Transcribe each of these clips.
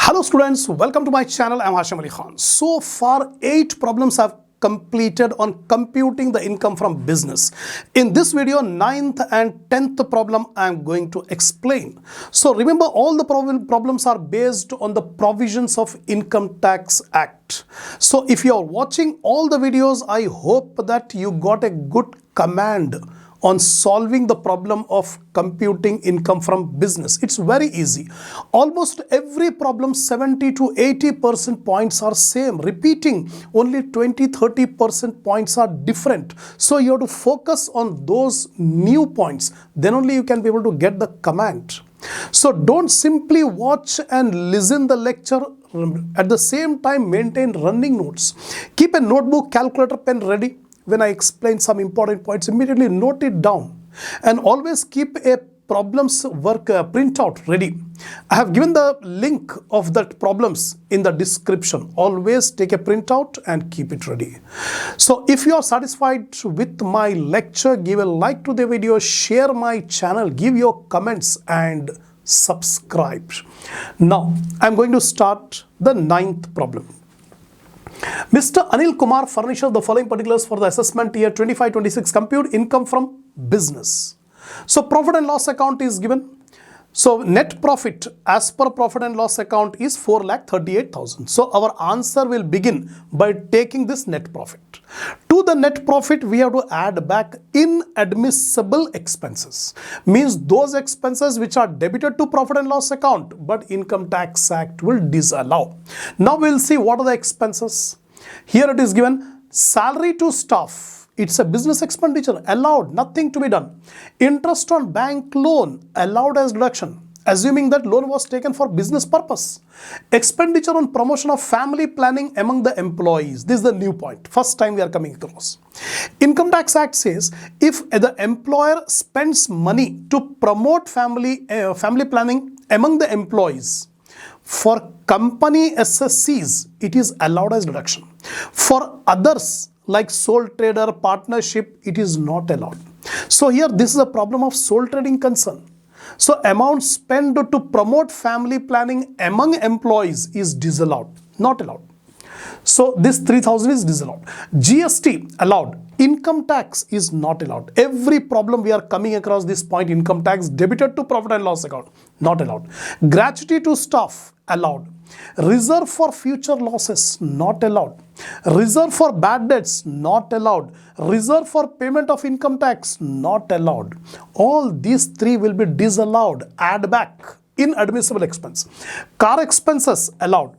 Hello students, welcome to my channel. I am Hasham Ali Khan. So far 8 problems have completed on computing the income from business. In this video, 9th and 10th problem I am going to explain. So remember, all the problems are based on the provisions of Income Tax Act. So if you are watching all the videos, I hope that you got a good command on solving the problem of computing income from business. It's very easy. Almost every problem, 70 to 80% points are same. Repeating, only 20-30% points are different. So you have to focus on those new points. Then only you can be able to get the command. So don't simply watch and listen the lecture. At the same time, maintain running notes. Keep a notebook, calculator, pen ready. When I explain some important points, immediately note it down and always keep a problems work printout ready. I have given the link of that problems in the description. Always take a printout and keep it ready. So if you are satisfied with my lecture, give a like to the video, share my channel, give your comments and subscribe. Now I am going to start the 9th problem. Mr. Anil Kumar furnishes the following particulars for the assessment year 25-26. Compute income from business. So profit and loss account is given. So net profit as per profit and loss account is 4,38,000. So our answer will begin by taking this net profit. To the net profit, we have to add back inadmissible expenses. Means those expenses which are debited to profit and loss account, but Income Tax Act will disallow. Now we will see what are the expenses. Here it is given: salary to staff. It's a business expenditure, allowed, nothing to be done. Interest on bank loan, allowed as deduction, assuming that loan was taken for business purpose. Expenditure on promotion of family planning among the employees. This is the new point. First time we are coming across. Income Tax Act says if the employer spends money to promote family planning among the employees, for company SSCs, it is allowed as deduction. For others, like sole trader, partnership, it is not allowed. So here this is a problem of sole trading concern. So amount spent to promote family planning among employees is disallowed, not allowed. So this 3,000 is disallowed. GST allowed. Income tax is not allowed. Every problem we are coming across this point: income tax debited to profit and loss account, not allowed. Gratuity to staff, allowed. Reserve for future losses, not allowed. Reserve for bad debts, not allowed. Reserve for payment of income tax, not allowed. All these three will be disallowed. Add back inadmissible expense. Car expenses, allowed,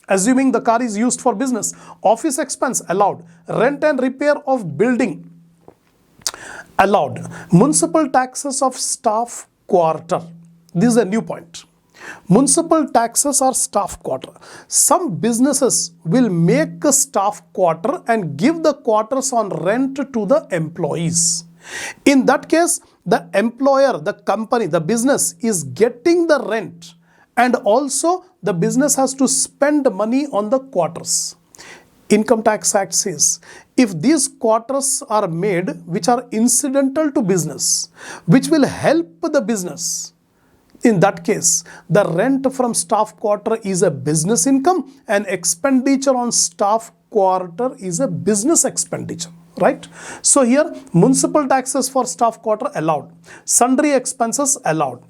assuming the car is used for business. Office expense, allowed. Rent and repair of building, allowed. Municipal taxes of staff quarter. This is a new point. Municipal taxes are staff quarter. Some businesses will make a staff quarter and give the quarters on rent to the employees. In that case, the employer, the company, the business is getting the rent, and also the business has to spend money on the quarters. Income Tax Act says if these quarters are made which are incidental to business, which will help the business, in that case, the rent from staff quarter is a business income and expenditure on staff quarter is a business expenditure, right? So here, municipal taxes for staff quarter allowed. Sundry expenses allowed.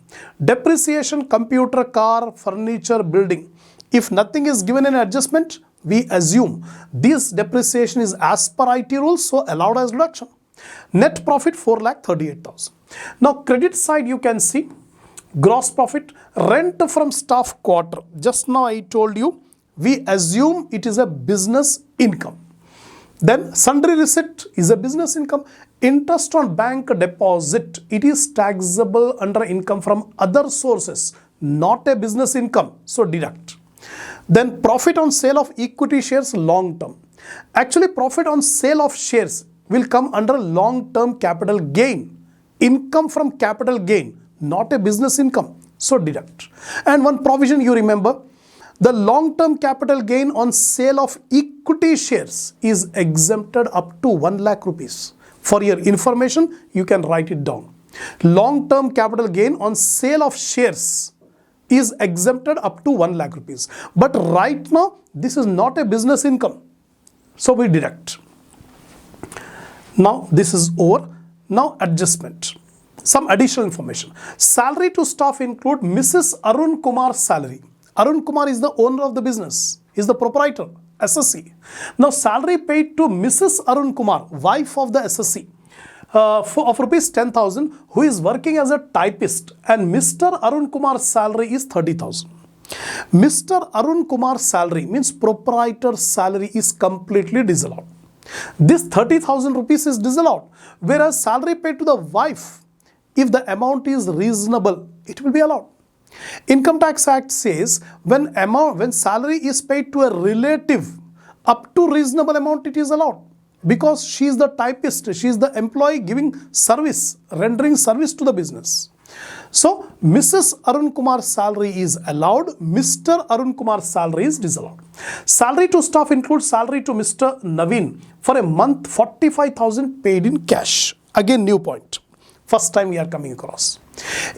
Depreciation, computer, car, furniture, building. If nothing is given in adjustment, we assume this depreciation is as per IT rules, so allowed as deduction. Net profit 4,38,000. Now credit side you can see gross profit, rent from staff quarter. Just now I told you, we assume it is a business income. Then sundry receipt is a business income. Interest on bank deposit, it is taxable under income from other sources, not a business income, so deduct. Then profit on sale of equity shares, long term. Actually, profit on sale of shares will come under long term capital gain. Income from capital gain, not a business income, so deduct. And one provision you remember, the long-term capital gain on sale of equity shares is exempted up to 1 lakh rupees. For your information, you can write it down. Long-term capital gain on sale of shares is exempted up to 1 lakh rupees. But right now, this is not a business income. So we deduct. Now this is over. Now adjustment. Some additional information. Salary to staff include Mrs. Arun Kumar's salary. Arun Kumar is the owner of the business. He is the proprietor, SSC. Now salary paid to Mrs. Arun Kumar, wife of the SSC, of rupees 10,000, who is working as a typist, and Mr. Arun Kumar's salary is 30,000. Mr. Arun Kumar's salary means proprietor's salary is completely disallowed. This 30,000 rupees is disallowed, whereas salary paid to the wife, if the amount is reasonable, it will be allowed. Income Tax Act says when salary is paid to a relative up to reasonable amount, it is allowed, because she is the typist, she is the employee giving service, rendering service to the business. So Mrs. Arun Kumar's salary is allowed, Mr. Arun Kumar's salary is disallowed. Salary to staff includes salary to Mr. Naveen for a month, 45,000 paid in cash. Again, new point. First time we are coming across.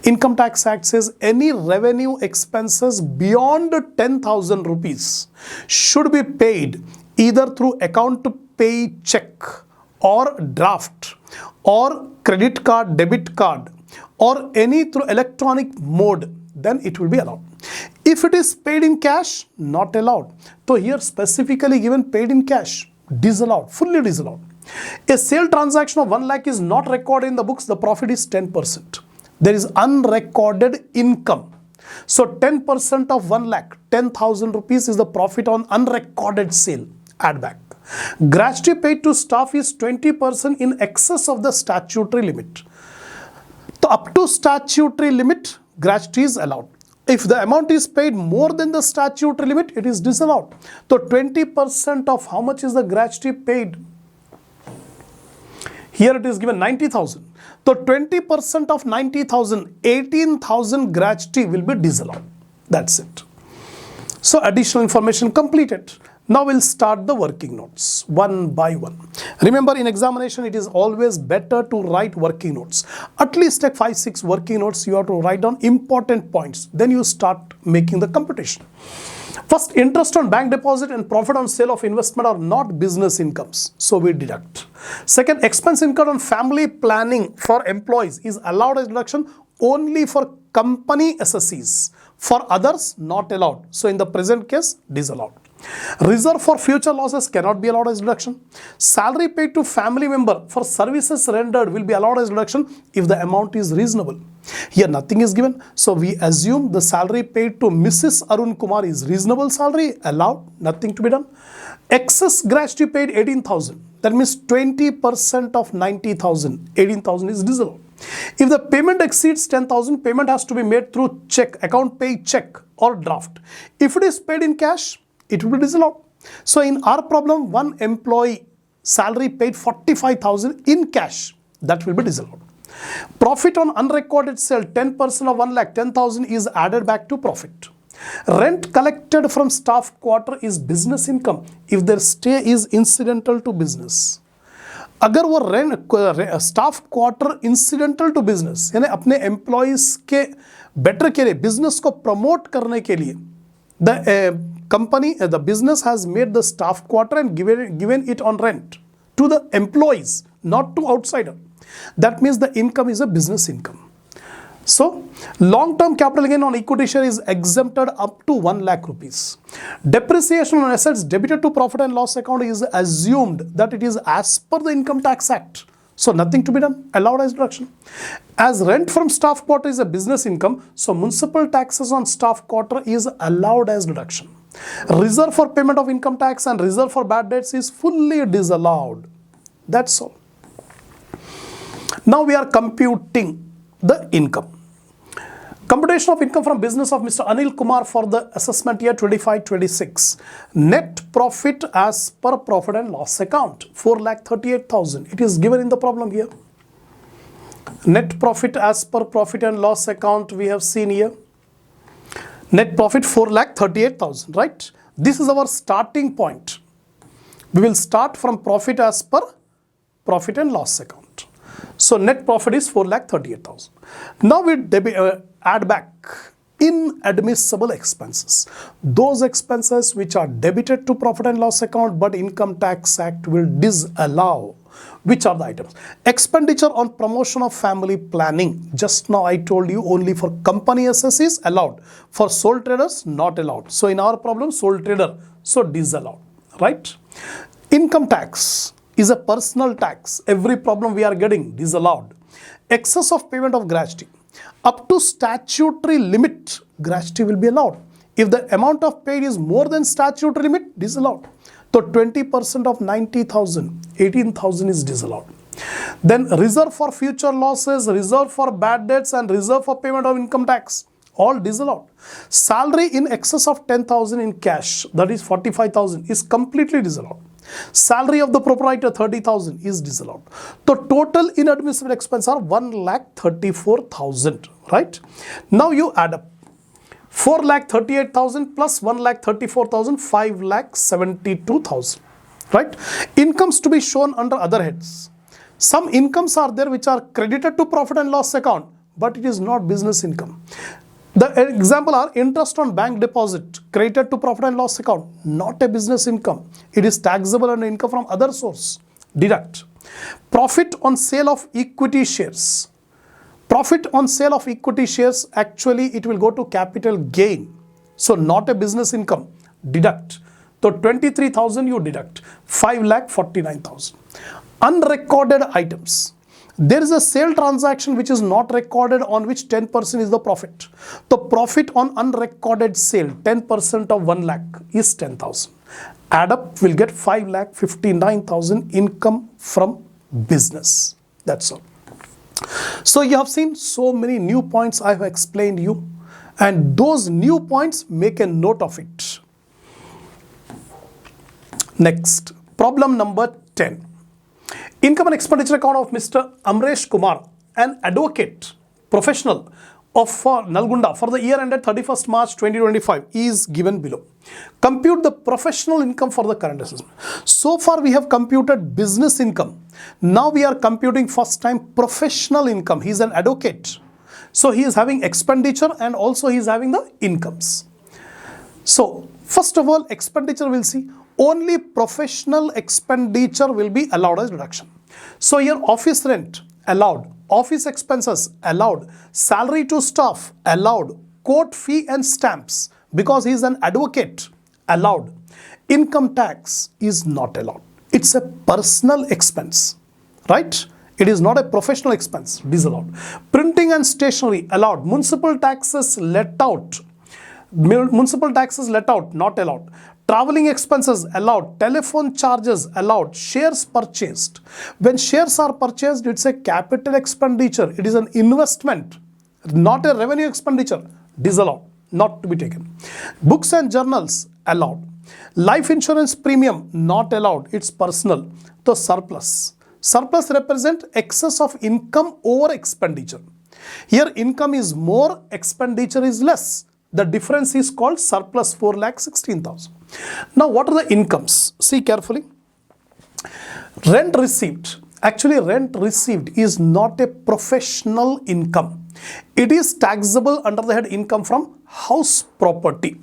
Income Tax Act says any revenue expenses beyond 10,000 rupees should be paid either through account to pay check or draft or credit card, debit card, or any through electronic mode, then it will be allowed. If it is paid in cash, not allowed. So here specifically given paid in cash, disallowed, fully disallowed. A sale transaction of 1 lakh is not recorded in the books, the profit is 10%. There is unrecorded income. So 10% of 1 lakh, 10,000 rupees is the profit on unrecorded sale, add back. Gratuity paid to staff is 20% in excess of the statutory limit. So up to statutory limit, gratuity is allowed. If the amount is paid more than the statutory limit, it is disallowed. So 20% of how much is the gratuity paid? Here it is given 90,000. So 20% of 90,000, 18,000 gratuity will be disallowed. That's it. So additional information completed. Now we'll start the working notes one by one. Remember, in examination, it is always better to write working notes. At least take 5-6 working notes. You have to write down important points. Then you start making the computation. First, interest on bank deposit and profit on sale of investment are not business incomes, so we deduct. Second, expense incurred on family planning for employees is allowed as deduction only for company SSCs. For others, not allowed. So in the present case, disallowed. Reserve for future losses cannot be allowed as deduction. Salary paid to family member for services rendered will be allowed as deduction if the amount is reasonable. Here nothing is given, so we assume the salary paid to Mrs. Arun Kumar is reasonable salary, allowed, nothing to be done. Excess gratuity paid 18,000, that means 20% of 90,000, 18,000 is disallowed. If the payment exceeds 10,000, payment has to be made through check, account pay check or draft. If it is paid in cash, it will be disallowed. So in our problem, one employee salary paid 45,000 in cash, that will be disallowed. Profit on unrecorded sale, 10% of 1 lakh, 10,000 is added back to profit. Rent collected from staff quarter is business income if their stay is incidental to business. अगर वो rent staff quarter incidental to business, यानी अपने employees के better के लिए, business को promote करने के लिए, the business has made the staff quarter and given it on rent to the employees, not to outsider. That means the income is a business income. So long-term capital gain on equity share is exempted up to 1 lakh rupees. Depreciation on assets debited to profit and loss account is assumed that it is as per the Income Tax Act. So nothing to be done, allowed as deduction. As rent from staff quarter is a business income, so municipal taxes on staff quarter is allowed as deduction. Reserve for payment of income tax and reserve for bad debts is fully disallowed. That's all. Now we are computing the income. Computation of income from business of Mr. Anil Kumar for the assessment year 25-26. Net profit as per profit and loss account, 4,38,000. It is given in the problem here. Net profit as per profit and loss account we have seen here. Net profit 4,38,000, right? This is our starting point. We will start from profit as per profit and loss account. So net profit is 4,38,000. Now we add back inadmissible expenses. Those expenses which are debited to profit and loss account but Income Tax Act will disallow. Which are the items? Expenditure on promotion of family planning. Just now I told you only for company SS is allowed. For sole traders, not allowed. So in our problem, sole trader, so disallowed, right? Income tax is a personal tax. Every problem we are getting disallowed. Excess of payment of gratuity. Up to statutory limit, gratuity will be allowed. If the amount of paid is more than statutory limit, disallowed. So 20% of 90,000, 18,000 is disallowed. Then reserve for future losses, reserve for bad debts and reserve for payment of income tax, all disallowed. Salary in excess of 10,000 in cash, that is 45,000, is completely disallowed. Salary of the proprietor 30,000 is disallowed. The total inadmissible expense are 1,34,000, right? Now you add up. 4,38,000 plus 1,34,000, 5,72,000, right? Incomes to be shown under other heads. Some incomes are there which are credited to profit and loss account, but it is not business income. The example are interest on bank deposit, credited to profit and loss account, not a business income. It is taxable under income from other source, deduct. Profit on sale of equity shares. Profit on sale of equity shares, actually it will go to capital gain. So not a business income, deduct. So 23,000 you deduct, 5,49,000. Unrecorded items. There is a sale transaction which is not recorded on which 10% is the profit. The profit on unrecorded sale, 10% of 1 lakh is 10,000. Add up, we'll get 5,59,000 income from business. That's all. So you have seen so many new points I have explained you, and those new points, make a note of it. Next, problem number 10. Income and expenditure account of Mr. Amresh Kumar, an advocate, professional of Nalgonda for the year ended 31st March 2025 is given below. Compute the professional income for the current assessment. So far we have computed business income. Now we are computing first time professional income. He is an advocate. So he is having expenditure and also he is having the incomes. So first of all, expenditure we'll see. Only professional expenditure will be allowed as deduction. So here office rent allowed, office expenses allowed, salary to staff allowed, court fee and stamps because he is an advocate allowed. Income tax is not allowed. It's a personal expense, right? It is not a professional expense, disallowed. Printing and stationery allowed. Municipal taxes let out. Municipal taxes let out, not allowed. Traveling expenses allowed, telephone charges allowed, shares purchased. When shares are purchased, it's a capital expenditure. It is an investment, not a revenue expenditure. Disallowed, not to be taken. Books and journals allowed. Life insurance premium not allowed. It's personal. So surplus. Surplus represent excess of income over expenditure. Here income is more, expenditure is less. The difference is called surplus, 4,16,000. Now what are the incomes? See carefully. Rent received. Actually rent received is not a professional income. It is taxable under the head income from house property.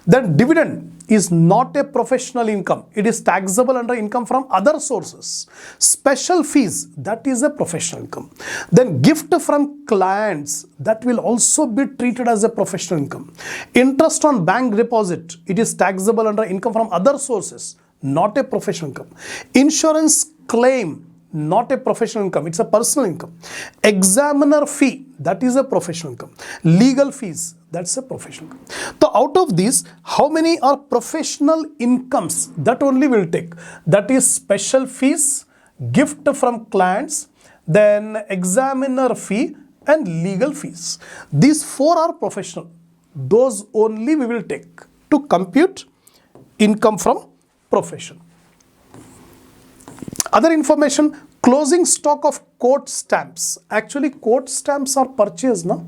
Then dividend is not a professional income. It is taxable under income from other sources. Special fees, that is a professional income. Then gift from clients, that will also be treated as a professional income. Interest on bank deposit, it is taxable under income from other sources, not a professional income. Insurance claim, not a professional income, it's a personal income. Examiner fee, that is a professional income. Legal fees, that's a professional income. So out of these, how many are professional incomes? That only will take. That is special fees, gift from clients, then examiner fee and legal fees. These four are professional. Those only we will take to compute income from profession. Other information, closing stock of court stamps. Actually, court stamps are purchased now.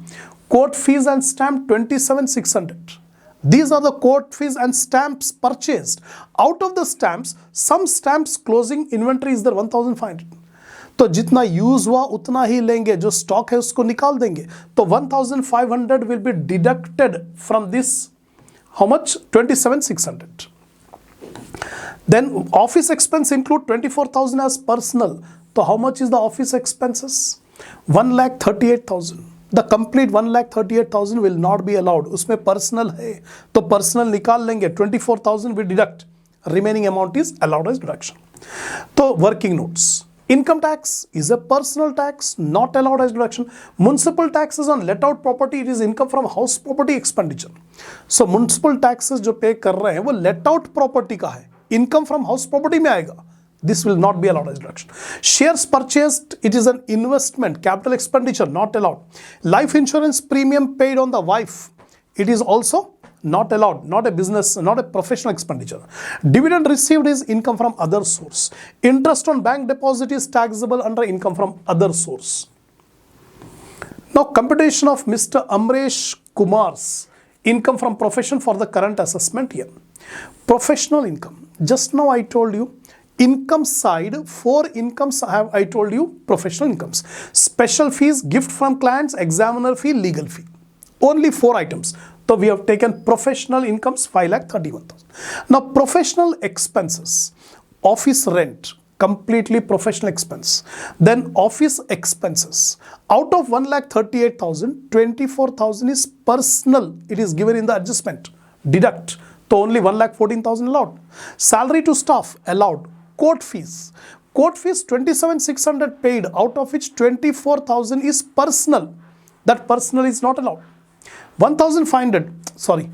Court fees and stamp 27,600. These are the court fees and stamps purchased. Out of the stamps, some stamps closing inventory is there 1,500. तो जितना use हुआ उतना ही लेंगे, जो stock है उसको निकाल देंगे। तो 1500 will be deducted from this, how much, 27600। Then office expense include 24,000 as personal. So how much is the office expenses? 1,38,000. The complete 1,38,000 will not be allowed. उसमें personal है तो personal निकाल लेंगे, 24,000 we deduct. Remaining amount is allowed as deduction. तो working notes. Income tax is a personal tax, not allowed as deduction. Municipal taxes on let out property, it is income from house property expenditure. So municipal taxes जो pay कर रहे हैं वो let out property का है, income from house property में आएगा, this will not be allowed as deduction. Shares purchased, it is an investment, capital expenditure, not allowed. Life insurance premium paid on the wife, it is also not allowed, not a business, not a professional expenditure. Dividend received is income from other source. Interest on bank deposit is taxable under income from other source. Now computation of Mr. Amresh Kumar's income from profession for the current assessment year. Professional income, just now I told you income side, 4 incomes have I told you professional incomes. Special fees, gift from clients, examiner fee, legal fee, only 4 items. So we have taken professional incomes 5,31,000. Now professional expenses, office rent, completely professional expense. Then office expenses, out of 1,38,000, 24,000 is personal, it is given in the adjustment, deduct. So only 1,14,000 allowed. Salary to staff allowed. Court fees 27,600 paid, out of which 24,000 is personal, that personal is not allowed. 1,500, sorry,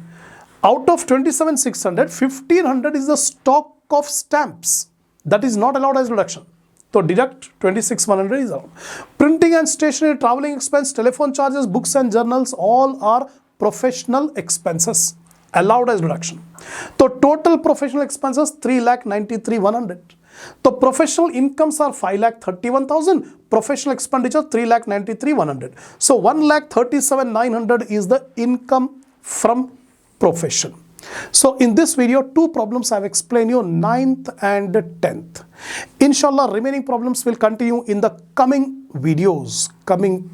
out of 27,600, 1,500 is the stock of stamps, that is not allowed as deduction. So deduct 26,100 is allowed. Printing and stationery, traveling expense, telephone charges, books and journals, all are professional expenses, allowed as deduction. So total professional expenses 3,93,100. So professional incomes are 5,31,000, professional expenditure 3,93,100. So 1,37,900 is the income from profession. So in this video, 2 problems I have explained you, 9th and 10th. Inshallah, remaining problems will continue in the coming videos. I'm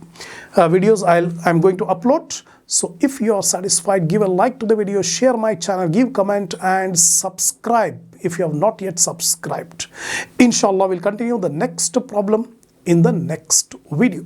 going to upload. So if you are satisfied, give a like to the video, share my channel, give comment and subscribe if you have not yet subscribed. Inshallah, we'll continue the next problem in the next video.